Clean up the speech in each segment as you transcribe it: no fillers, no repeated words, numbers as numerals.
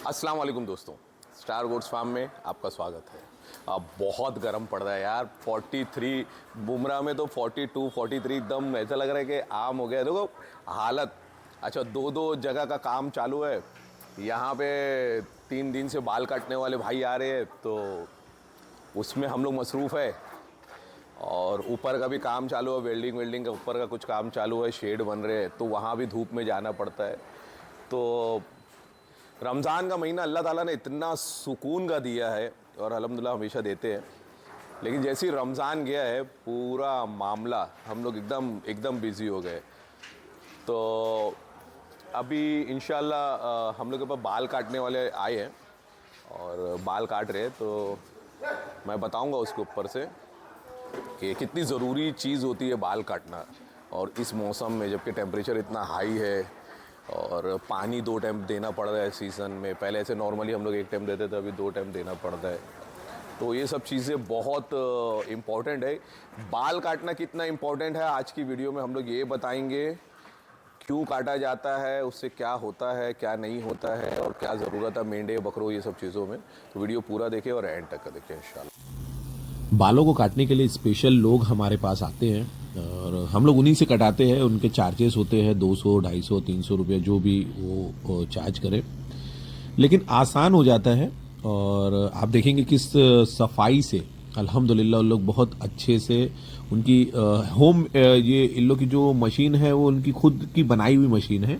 अस्सलाम वालेकुम दोस्तों, स्टार गोट्स फार्म में आपका स्वागत है। अब बहुत गर्म पड़ रहा है यार। 43 बुमराह में तो 42 43 एकदम ऐसा लग रहा है कि आम हो गया। देखो हालत। अच्छा, दो दो जगह का काम चालू है। यहाँ पे 3 दिन से बाल काटने वाले भाई आ रहे हैं, तो उसमें हम लोग मसरूफ़ है। और ऊपर का भी काम चालू है, वेल्डिंग का ऊपर का कुछ काम चालू है, शेड बन रहे हैं, तो वहाँ भी धूप में जाना पड़ता है। तो रमज़ान का महीना अल्लाह ताला ने इतना सुकून का दिया है और अल्हम्दुलिल्लाह हमेशा देते हैं। लेकिन जैसे ही रमज़ान गया है, पूरा मामला हम लोग एकदम एकदम बिज़ी हो गए। तो अभी इंशाल्लाह हम लोग के पास बाल काटने वाले आए हैं और बाल काट रहे हैं, तो मैं बताऊंगा उसके ऊपर से कि कितनी ज़रूरी चीज़ होती है बाल काटना। और इस मौसम में जबकि टेम्परेचर इतना हाई है और पानी 2 टाइम देना पड़ रहा है सीज़न में। पहले ऐसे नॉर्मली हम लोग 1 टाइम देते थे, अभी 2 टाइम देना पड़ता है। तो ये सब चीज़ें बहुत इम्पॉर्टेंट है। बाल काटना कितना इम्पॉर्टेंट है आज की वीडियो में हम लोग ये बताएंगे। क्यों काटा जाता है, उससे क्या होता है, क्या नहीं होता है और क्या ज़रूरत है मेंढे बकरों ये सब चीज़ों में। तो वीडियो पूरा देखें और एंड तक का देखें इंशाल्लाह। बालों को काटने के लिए स्पेशल लोग हमारे पास आते हैं और हम लोग उन्हीं से कटाते हैं। उनके चार्जेस होते हैं 200, 250, 300 रुपये, जो भी वो चार्ज करें, लेकिन आसान हो जाता है। और आप देखेंगे किस सफाई से अल्हम्दुलिल्लाह उन लोग बहुत अच्छे से उनकी ये इन लोग की जो मशीन है वो उनकी खुद की बनाई हुई मशीन है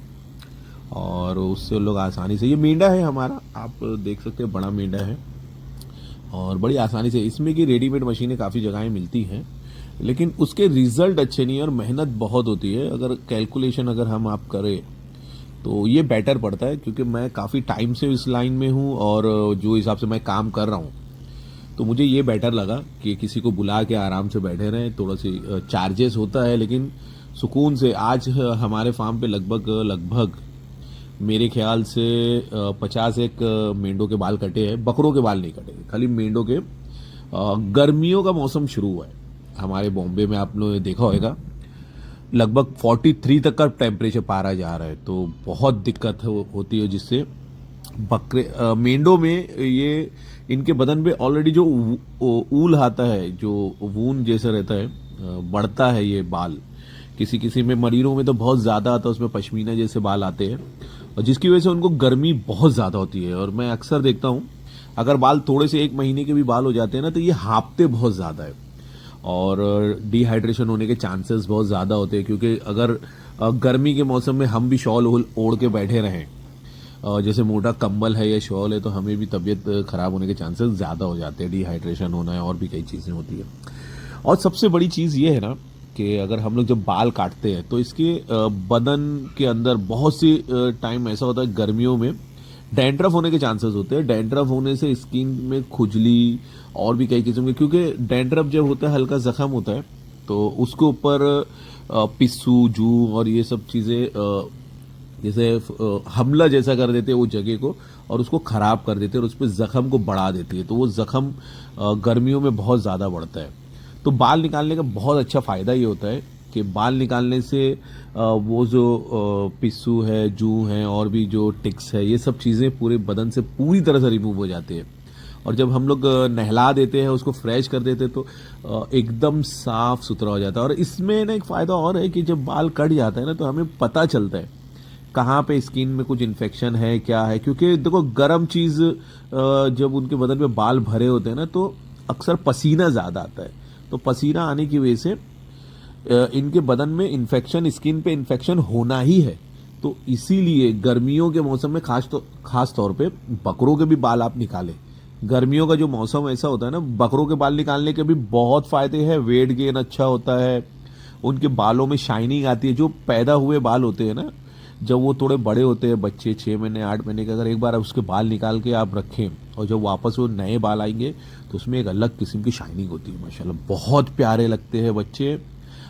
और उससे उन लोग आसानी से, ये मेंढा है हमारा, आप देख सकते हैं, बड़ा मेंढा है और बड़ी आसानी से इसमें की रेडीमेड मशीनें काफ़ी जगहें मिलती हैं, लेकिन उसके रिजल्ट अच्छे नहीं है और मेहनत बहुत होती है। अगर कैलकुलेशन अगर हम आप करें तो ये बेटर पड़ता है, क्योंकि मैं काफ़ी टाइम से इस लाइन में हूँ और जो हिसाब से मैं काम कर रहा हूँ, तो मुझे ये बेटर लगा कि किसी को बुला के आराम से बैठे रहें। थोड़ा सी चार्जेस होता है, लेकिन सुकून से। आज हमारे फार्म पे लगभग मेरे ख्याल से 50 एक मेंढों के बाल कटे हैं। बकरों के बाल नहीं कटे, खाली मेंढों के। गर्मियों का मौसम शुरू हुआ है हमारे बॉम्बे में, आप लोगों ने देखा होगा, लगभग 43 तक का टेम्परेचर पारा जा रहा है। तो बहुत दिक्कत होती है, जिससे मेंढों में ये इनके बदन पे ऑलरेडी जो ऊल आता है, जो वून जैसा रहता है, बढ़ता है ये बाल। किसी किसी में, मरीनों में तो बहुत ज़्यादा आता है, उसमें पश्मीना जैसे बाल आते हैं और जिसकी वजह से उनको गर्मी बहुत ज़्यादा होती है। और मैं अक्सर देखता हूँ, अगर बाल थोड़े से 1 महीने के भी बाल हो जाते हैं ना, तो ये हाँपते बहुत ज़्यादा है और डिहाइड्रेशन होने के चांसेस बहुत ज़्यादा होते हैं। क्योंकि अगर गर्मी के मौसम में हम भी शॉल ओढ़ के बैठे रहें, जैसे मोटा कंबल है या शॉल है, तो हमें भी तबीयत खराब होने के चांसेस ज़्यादा हो जाते हैं। डिहाइड्रेशन होना है और भी कई चीज़ें होती है। और सबसे बड़ी चीज़ ये है ना कि अगर हम लोग जब बाल काटते हैं तो इसके बदन के अंदर बहुत सी टाइम ऐसा होता है गर्मियों में डैंड्रफ होने के चांसेस होते हैं। डैंड्रफ होने से स्किन में खुजली और भी कई किस्म के, क्योंकि डैंड्रफ जब होता है हल्का जख्म होता है, तो उसके ऊपर पिस्सू, जू और ये सब चीज़ें जैसे हमला जैसा कर देते हैं वो जगह को और उसको ख़राब कर देते हैं और उस पर ज़ख्म को बढ़ा देती है। तो वो ज़ख्म गर्मियों में बहुत ज़्यादा बढ़ता है। तो बाल निकालने का बहुत अच्छा फ़ायदा ये होता है कि बाल निकालने से वो जो पिस्सू है, जू हैं और भी जो टिक्स है, ये सब चीज़ें पूरे बदन से पूरी तरह से रिमूव हो जाती है। और जब हम लोग नहला देते हैं, उसको फ्रेश कर देते हैं, तो एकदम साफ सुथरा हो जाता है। और इसमें ना एक फ़ायदा और है कि जब बाल कट जाता है ना, तो हमें पता चलता है कहाँ पे स्किन में कुछ इन्फेक्शन है, क्या है। क्योंकि देखो, गर्म चीज़ जब उनके बदन में बाल भरे होते हैं ना, तो अक्सर पसीना ज़्यादा आता है। तो पसीना आने की वजह से इनके बदन में इन्फेक्शन, स्किन पे इन्फेक्शन होना ही है। तो इसीलिए गर्मियों के मौसम में खास तौर पे बकरों के भी बाल आप निकालें। गर्मियों का जो मौसम ऐसा होता है ना, बकरों के बाल निकालने के भी बहुत फायदे हैं। वेट गेन अच्छा होता है, उनके बालों में शाइनिंग आती है। जो पैदा हुए बाल होते हैं ना, जब वो थोड़े बड़े होते हैं, बच्चे 6 महीने 8 महीने के, अगर एक बार उसके बाल निकाल के आप रखें और जब वापस वो नए बाल आएंगे, तो उसमें एक अलग किस्म की शाइनिंग होती है। माशाल्लाह बहुत प्यारे लगते हैं बच्चे।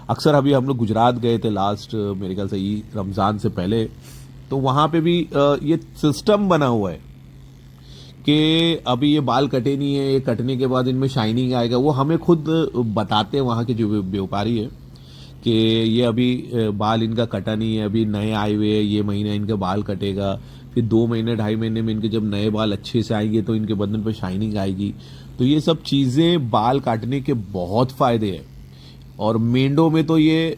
अक्सर अभी हम लोग गुजरात गए थे लास्ट, मेरे ख्याल से रमज़ान से पहले, तो वहाँ पे भी ये सिस्टम बना हुआ है कि अभी ये बाल कटे नहीं है, ये कटने के बाद इनमें शाइनिंग आएगा। वो हमें खुद बताते हैं वहाँ के जो व्यापारी है कि ये अभी बाल इनका कटा नहीं है, अभी नए आए हुए हैं, ये महीना इनका बाल कटेगा, फिर 2 महीने 2.5 महीने में इनके जब नए बाल अच्छे से आएंगे तो इनके बदन पे शाइनिंग आएगी। तो ये सब चीज़ें बाल काटने के बहुत फ़ायदे हैं। और मेंढों में तो ये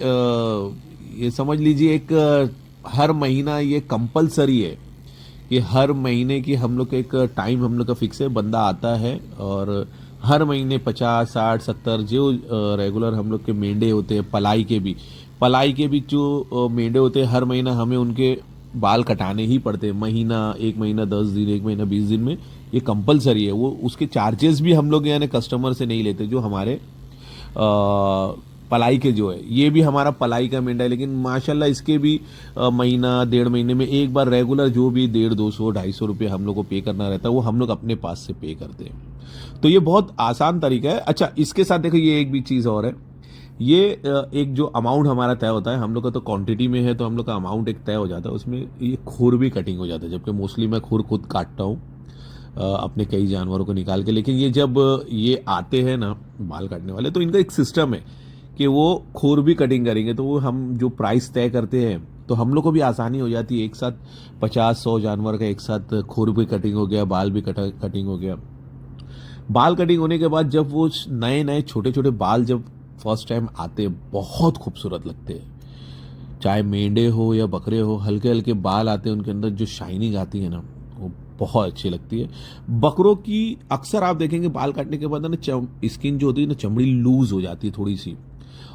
समझ लीजिए एक हर महीना ये कंपलसरी है कि हर महीने की हम लोग का एक टाइम हम लोग का फिक्स है, बंदा आता है और हर महीने 50 60 70 जो रेगुलर हम लोग के मेंढे होते हैं, पलाई के भी जो मेंढे होते हैं, हर महीना हमें उनके बाल कटाने ही पड़ते हैं। महीना, 1 महीना 10 दिन, 1 महीना 20 दिन में ये कंपलसरी है। वो उसके चार्जेस भी हम लोग यानी कस्टमर से नहीं लेते। जो हमारे पलाई के जो है, ये भी हमारा पलाई का मेंढा है, लेकिन माशाल्लाह इसके भी महीना 1.5 महीने में एक बार रेगुलर जो भी 150 200 250 रुपये हम लोग को पे करना रहता है वो हम लोग अपने पास से पे करते हैं। तो ये बहुत आसान तरीका है। अच्छा, इसके साथ देखो ये एक भी चीज़ और है, ये एक जो अमाउंट हमारा तय होता है, हम लोग का तो क्वांटिटी में है तो हम लोग का अमाउंट एक तय हो जाता है, उसमें ये खुर भी कटिंग हो जाता है, जबकि मोस्टली मैं खुर खुद काटता हूँ अपने कई जानवरों को निकाल के। लेकिन ये जब ये आते हैं ना बाल काटने वाले, तो इनका एक सिस्टम है कि वो खुर भी कटिंग करेंगे, तो वो हम जो प्राइस तय करते हैं तो हम लोग को भी आसानी हो जाती है। एक साथ 50 100 जानवर का एक साथ खुर भी कटिंग हो गया, बाल भी कटिंग हो गया। बाल कटिंग होने के बाद जब वो नए नए छोटे छोटे बाल जब फर्स्ट टाइम आते हैं, बहुत खूबसूरत लगते हैं। चाहे मेंढे हो या बकरे हो, हल्के हल्के बाल आते हैं, उनके अंदर जो शाइनिंग आती है ना, वो बहुत अच्छी लगती है। बकरों की अक्सर आप देखेंगे बाल काटने के बाद ना स्किन जो होती है ना, चमड़ी लूज हो जाती है थोड़ी सी,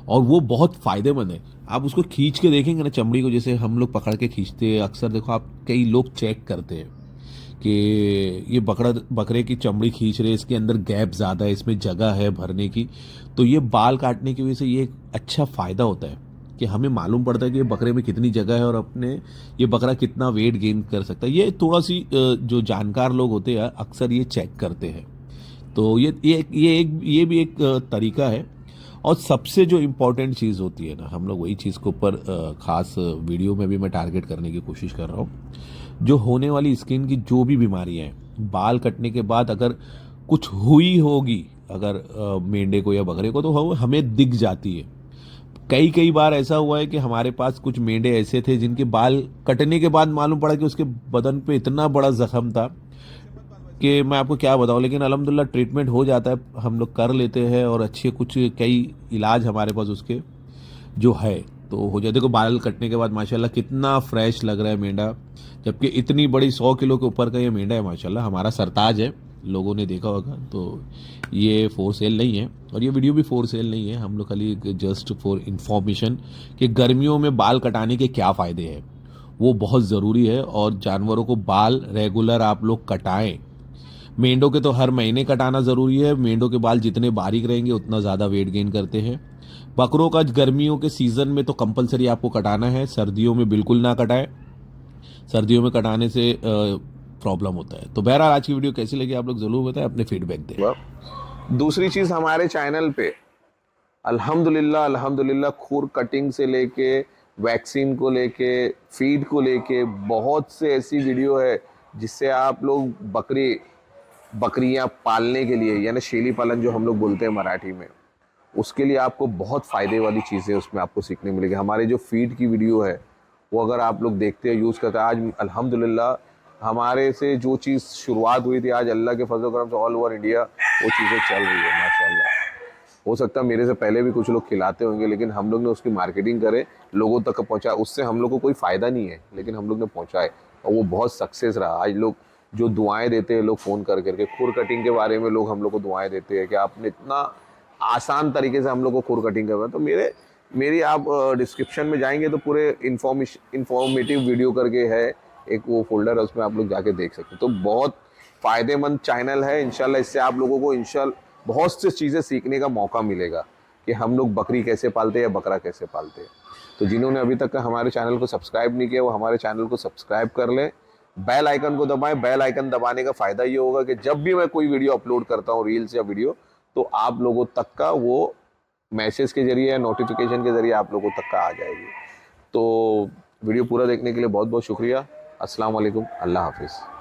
और वो बहुत फायदेमंद है। आप उसको खींच के देखेंगे ना चमड़ी को, जैसे हम लोग पकड़ के खींचते हैं अक्सर, देखो आप कई लोग चेक करते हैं कि ये बकरे की चमड़ी खींच रहे, इसके अंदर गैप ज़्यादा है, इसमें जगह है भरने की। तो ये बाल काटने की वजह से ये एक अच्छा फ़ायदा होता है कि हमें मालूम पड़ता है कि ये बकरे में कितनी जगह है और अपने ये बकरा कितना वेट गेन कर सकता है। ये थोड़ा सी जो जानकार लोग होते हैं अक्सर ये चेक करते हैं। तो ये भी एक तरीका है। और सबसे जो इम्पोर्टेंट चीज़ होती है ना, हम लोग वही चीज़ के ऊपर खास वीडियो में भी मैं टारगेट करने की कोशिश कर रहा हूँ। जो होने वाली स्किन की जो भी बीमारियां हैं, बाल कटने के बाद अगर कुछ हुई होगी, अगर मेंढे को या बकरे को, तो वो हमें दिख जाती है। कई कई बार ऐसा हुआ है कि हमारे पास कुछ मेंढे ऐसे थे जिनके बाल कटने के बाद मालूम पड़ा कि उसके बदन पे इतना बड़ा जख्म था कि मैं आपको क्या बताऊं। लेकिन अल्हम्दुलिल्लाह ट्रीटमेंट हो जाता है, हम लोग कर लेते हैं और अच्छे कुछ कई इलाज हमारे पास उसके जो है तो हो जाए। देखो बाल कटने के बाद माशाल्लाह कितना फ्रेश लग रहा है मेंढा, जबकि इतनी बड़ी 100 किलो के ऊपर का ये मेंढा है माशाल्लाह, हमारा सरताज है, लोगों ने देखा होगा। तो ये फॉर सेल नहीं है और ये वीडियो भी फॉर सेल नहीं है, हम लोग खाली जस्ट फॉर इंफॉर्मेशन कि गर्मियों में बाल कटाने के क्या फ़ायदे हैं, वो बहुत ज़रूरी है। और जानवरों को बाल रेगुलर आप लोग कटाएं। मेंढों के तो हर महीने कटाना ज़रूरी है, मेंढों के बाल जितने बारीक रहेंगे उतना ज़्यादा वेट गेन करते हैं। बकरों का गर्मियों के सीज़न में तो कंपलसरी आपको कटाना है, सर्दियों में बिल्कुल ना कटाएं, सर्दियों में कटाने से प्रॉब्लम होता है। तो बहरहाल आज की वीडियो कैसी लगी आप लोग ज़रूर बताएं, अपने फीडबैक दें। दूसरी चीज़, हमारे चैनल पे अल्हम्दुलिल्लाह अल्हम्दुलिल्लाह खुर कटिंग से लेके वैक्सीन को लेके फीड को लेके बहुत से ऐसी वीडियो है जिससे आप लोग बकरियां पालने के लिए, यानी शेली पालन जो हम लोग बोलते हैं मराठी में, उसके लिए आपको बहुत फ़ायदे वाली चीज़ें उसमें आपको सीखने मिलेगी। हमारे जो फीड की वीडियो है वो अगर आप लोग देखते हैं, यूज़ करते हैं, आज अल्हम्दुलिल्लाह हमारे से जो चीज़ शुरुआत हुई थी, आज अल्लाह के फजल करम से ऑल ओवर इंडिया वो चीज़ें चल रही है माशाल्लाह। हो सकता है मेरे से पहले भी कुछ लोग खिलाते होंगे, लेकिन हम लोग ने उसकी मार्केटिंग करे, लोगों तक पहुंचा, उससे हम लोग को कोई फ़ायदा नहीं है, लेकिन हम लोग ने पहुंचाए और वो बहुत सक्सेस रहा। आज लोग जो दुआएं देते हैं, लोग फ़ोन कर करके खुर कटिंग के बारे में लोग हम लोग को दुआएं देते हैं कि आपने इतना आसान तरीके से हम लोग को खुर कटिंग करवाया। तो मेरी आप डिस्क्रिप्शन में जाएंगे तो पूरे इंफॉर्मेटिव वीडियो करके है एक वो फोल्डर है, उसमें आप लोग जाके देख सकते हैं। तो बहुत फ़ायदेमंद चैनल है, इंशाल्लाह इससे आप लोगों को इंशाल्लाह बहुत सी चीज़ें सीखने का मौका मिलेगा कि हम लोग बकरी कैसे पालते हैं या बकरा कैसे पालते हैं। तो जिन्होंने अभी तक हमारे चैनल को सब्सक्राइब नहीं किया वो हमारे चैनल को सब्सक्राइब कर लें, बेल आइकन को दबाएं। बेल आइकन दबाने का फ़ायदा ये होगा कि जब भी मैं कोई वीडियो अपलोड करता हूँ, रील्स या वीडियो, तो आप लोगों तक का वो मैसेज के जरिए या नोटिफिकेशन के जरिए आप लोगों तक का आ जाएगी। तो वीडियो पूरा देखने के लिए बहुत बहुत शुक्रिया। अस्सलाम वालेकुम, अल्लाह हाफिज़।